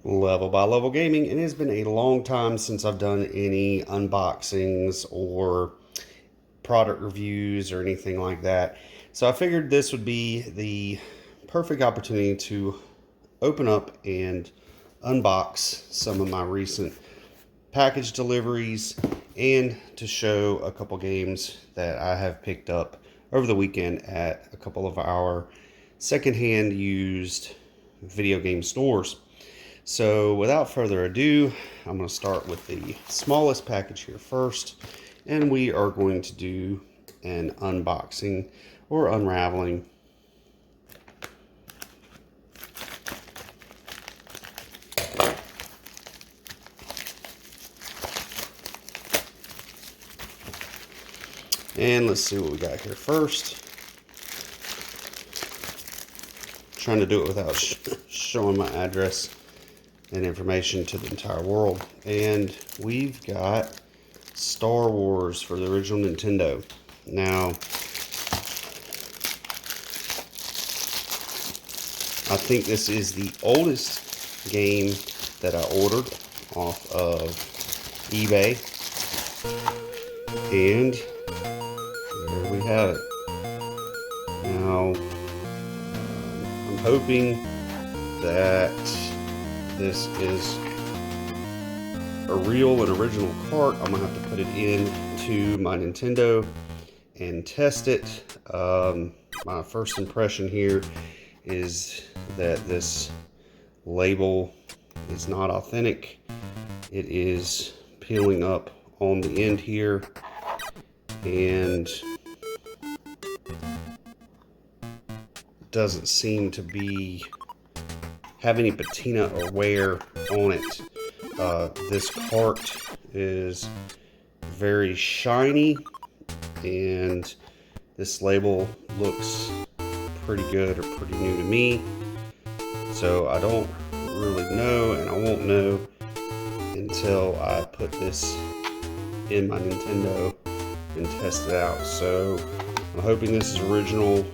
Level by Level Gaming. It has been a long time since I've done any unboxings or product reviews or anything like that. So I figured this would be the perfect opportunity to open up and unbox some of my recent package deliveries and to show a couple games that I have picked up over the weekend at a couple of our secondhand used video game stores. So without further ado, I'm going to start with the smallest package here first, and we are going to do an unboxing or unraveling. And let's see what we got here first. Trying to do it without showing my address and information to the entire world. And we've got Star Wars for the original Nintendo. Now, I think this is the oldest game that I ordered off of eBay. And there we have it. Now, I'm hoping that this is a real and original cart. I'm gonna have to put it into my Nintendo and test it. My first impression here is that this label is not authentic. It is peeling up on the end here, and doesn't seem to have any patina or wear on it. This cart is very shiny, and this label looks pretty good or pretty new to me. So I don't really know, and I won't know until I put this in my Nintendo and test it out. So I'm hoping this is original,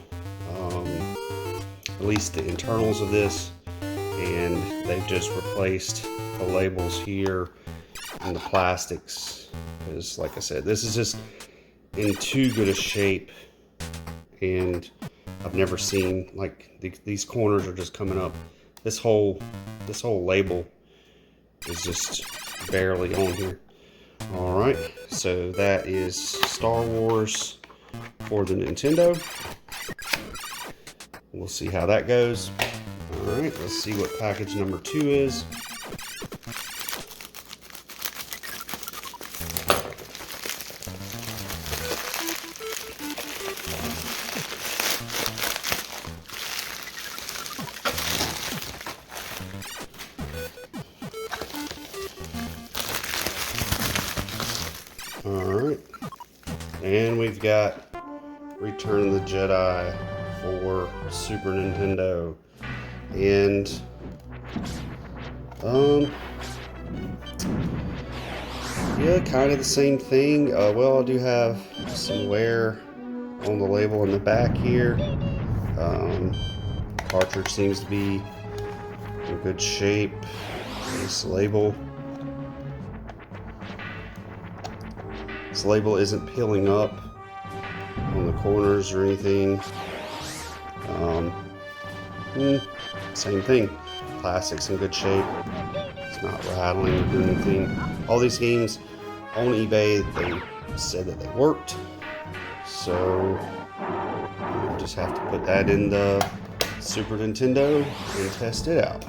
at least the internals of this, and they've just replaced the labels here and the plastics, because like I said, this is just in too good a shape, and I've never seen, like, these corners are just coming up. This whole label is just barely on here. All right, so that is Star Wars for the Nintendo. We'll see how that goes. All right, let's see what package number 2 is. All right, and we've got Return of the Jedi for Super Nintendo, and yeah, kind of the same thing. Well, I do have some wear on the label in the back here. Cartridge seems to be in good shape. This label isn't peeling up on the corners or anything. Same thing. Plastic's in good shape. It's not rattling or doing anything. All these games on eBay, they said that they worked. So we'll just have to put that in the Super Nintendo and test it out.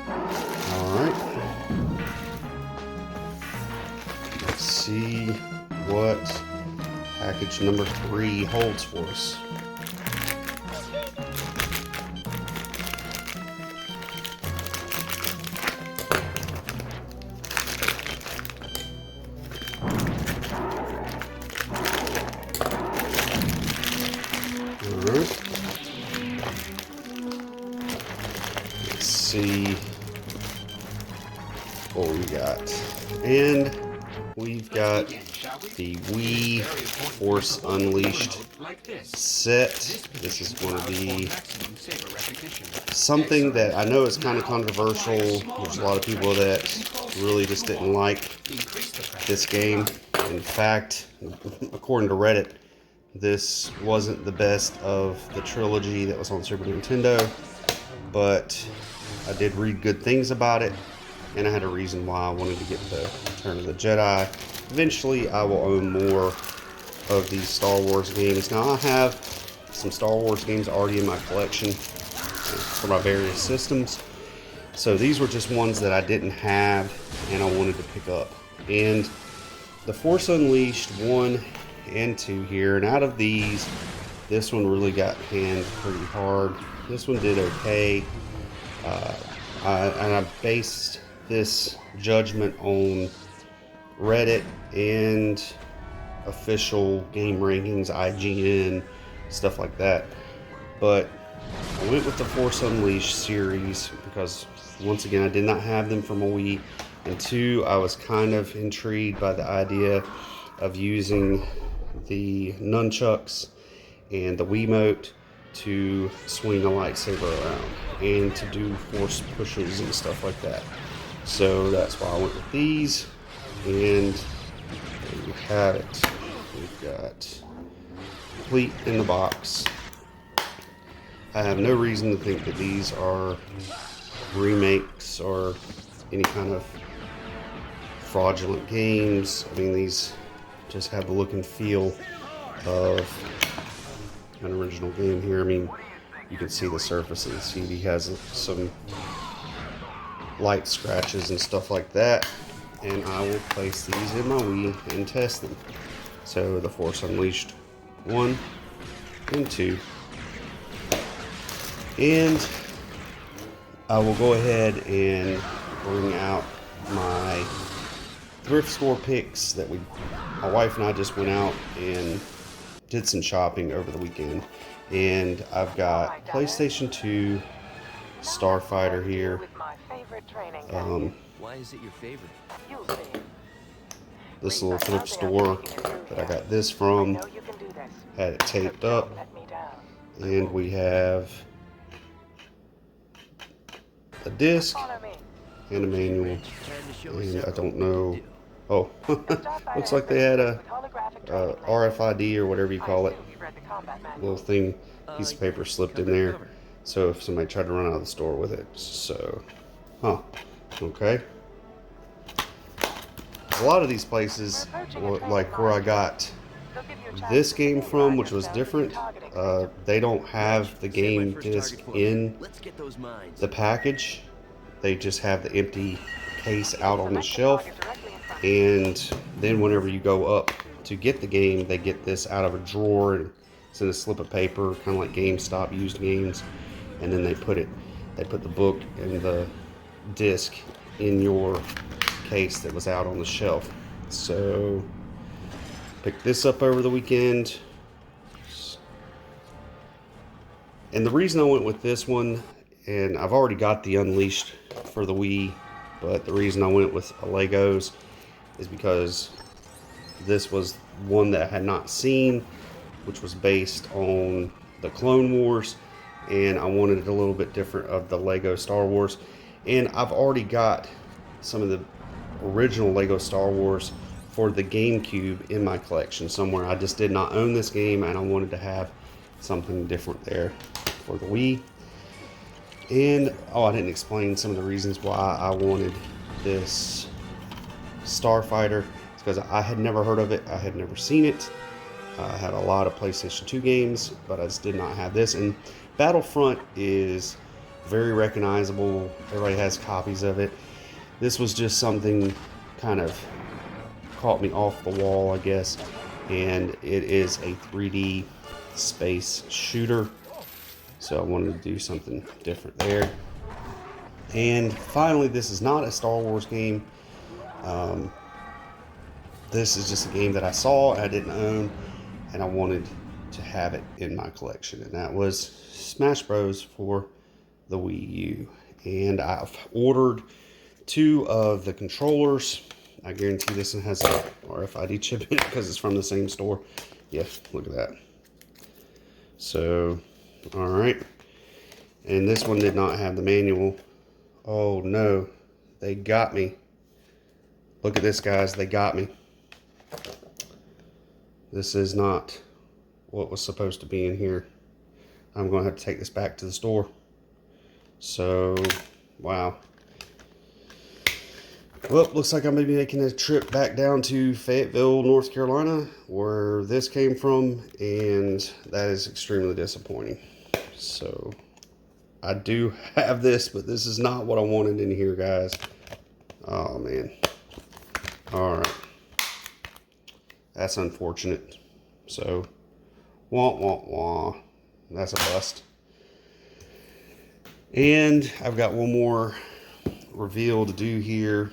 Alright. Let's see what package number 3 holds for us. Let's see what we got. And we've got the Wii Force Unleashed set. This is going to be something that I know is kind of controversial. There's a lot of people that really just didn't like this game. In fact, according to Reddit, this wasn't the best of the trilogy that was on Super Nintendo, but I did read good things about it, and I had a reason why I wanted to get the Return of the Jedi. Eventually, I will own more of these Star Wars games. Now, I have some Star Wars games already in my collection for my various systems. So these were just ones that I didn't have and I wanted to pick up. And the Force Unleashed 1 and 2 here, and out of these, this one really got panned pretty hard. This one did okay. And I based this judgment on Reddit and official game rankings, IGN, stuff like that. But I went with the Force Unleashed series because, once again, I did not have them from a Wii. And two, I was kind of intrigued by the idea of using the nunchucks and the Wiimote to swing a lightsaber around and to do force pushes and stuff like that. So that's why I went with these. And there we have it. We've got complete in the box. I have no reason to think that these are remakes or any kind of fraudulent games. I mean, these just have the look and feel of an original game here. I mean, you can see the surface of the CD has some light scratches and stuff like that. And I will place these in my Wii and test them. So the Force Unleashed 1 and 2. And I will go ahead and bring out my thrift store picks that my wife and I just went out and did some shopping over the weekend. And I've got PlayStation 2 Starfighter here. Why is it your favorite? This little thrift store that I got this from had it taped up. And we have a disc and a manual, and I don't know. Oh, looks like they had a RFID or whatever you call it, little thing, piece of paper slipped in there, so if somebody tried to run out of the store with it. So, okay. A lot of these places, like where I got this game from, which was different, they don't have the game disc in the package. They just have the empty case out on the shelf, and then whenever you go up to get the game, they get this out of a drawer and it's in a slip of paper, kind of like GameStop used games, and then they put the book and the disc in your case that was out on the shelf. So picked this up over the weekend, and the reason I went with this one, and I've already got the Unleashed for the Wii, but the reason I went with Legos is because this was one that I had not seen, which was based on the Clone Wars, and I wanted it a little bit different of the Lego Star Wars. And I've already got some of the original Lego Star Wars for the GameCube in my collection somewhere. I just did not own this game, and I wanted to have something different there for the Wii. And I didn't explain some of the reasons why I wanted this Starfighter. It's because I had never heard of it. I had never seen it. I had a lot of PlayStation 2 games, but I just did not have this. And Battlefront is very recognizable. Everybody has copies of it. This was just something kind of caught me off the wall, I guess. And it is a 3D space shooter. So I wanted to do something different there. And finally, this is not a Star Wars game. This is just a game that I saw, I didn't own, and I wanted to have it in my collection. And that was Smash Bros. For the Wii U. And I've ordered 2 of the controllers. I guarantee this one has a RFID chip in it because it's from the same store. Yeah, look at that. So, all right. And this one did not have the manual. Oh no, they got me. Look at this, guys, they got me. This is not what was supposed to be in here. I'm going to have to take this back to the store. So, wow. Well, looks like I'm going to be making a trip back down to Fayetteville, North Carolina, where this came from, and that is extremely disappointing. So, I do have this, but this is not what I wanted in here, guys. Oh, man. All right. That's unfortunate. So, wah, wah, wah. That's a bust. And I've got one more reveal to do here.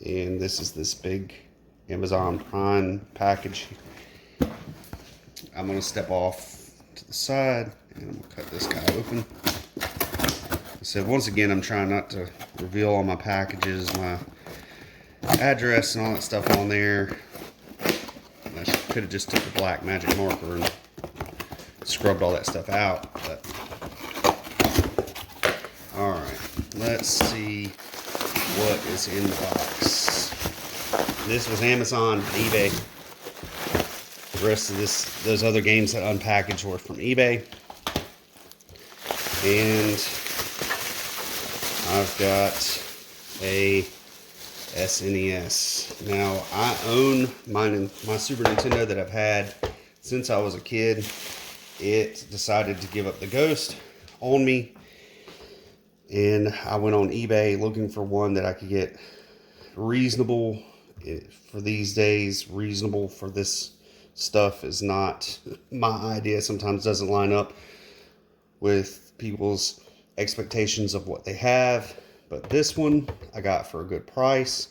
And this is this big Amazon Prime package. I'm going to step off to the side and I'm going to cut this guy open. So once again, I'm trying not to reveal all my packages, my address and all that stuff on there. I could have just took the black magic marker and scrubbed all that stuff out. But all right, let's see what is in the box. This was Amazon, eBay. The rest of those other games that unpackaged were from eBay. And I've got a SNES. Now, I own my Super Nintendo that I've had since I was a kid. It decided to give up the ghost on me. And I went on eBay looking for one that I could get reasonable for these days. Reasonable for this stuff is not my idea. Sometimes doesn't line up with people's expectations of what they have. But this one I got for a good price.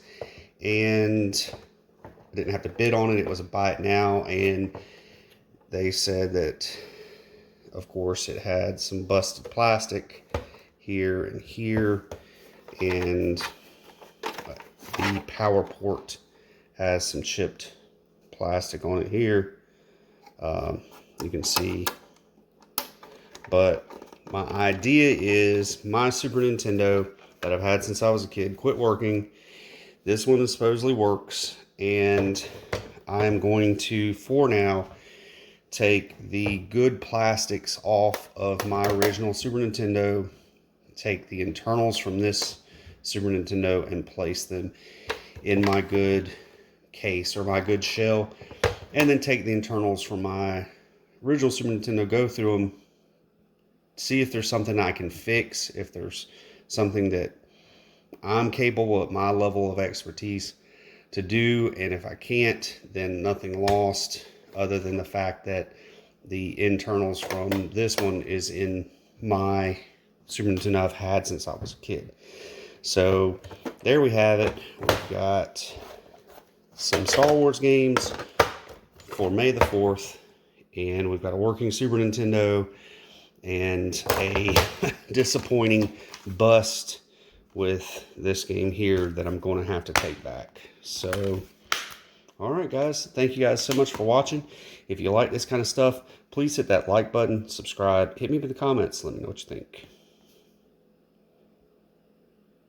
And I didn't have to bid on it. It was a buy it now. And they said that, of course, it had some busted plastic here and here, and the power port has some chipped plastic on it here. You can see, but my idea is my Super Nintendo that I've had since I was a kid quit working. This one supposedly works, and I'm going to, for now, take the good plastics off of my original Super Nintendo, take the internals from this Super Nintendo and place them in my good case or my good shell, and then take the internals from my original Super Nintendo, go through them, see if there's something I can fix, if there's something that I'm capable at my level of expertise to do, and if I can't, then nothing lost, other than the fact that the internals from this one is in my Super Nintendo I've had since I was a kid. So there we have it. We've got some Star Wars games for May the 4th, and we've got a working Super Nintendo and a disappointing bust with this game here that I'm going to have to take back. So, all right, guys. Thank you guys so much for watching. If you like this kind of stuff, please hit that like button, subscribe, hit me with the comments. Let me know what you think.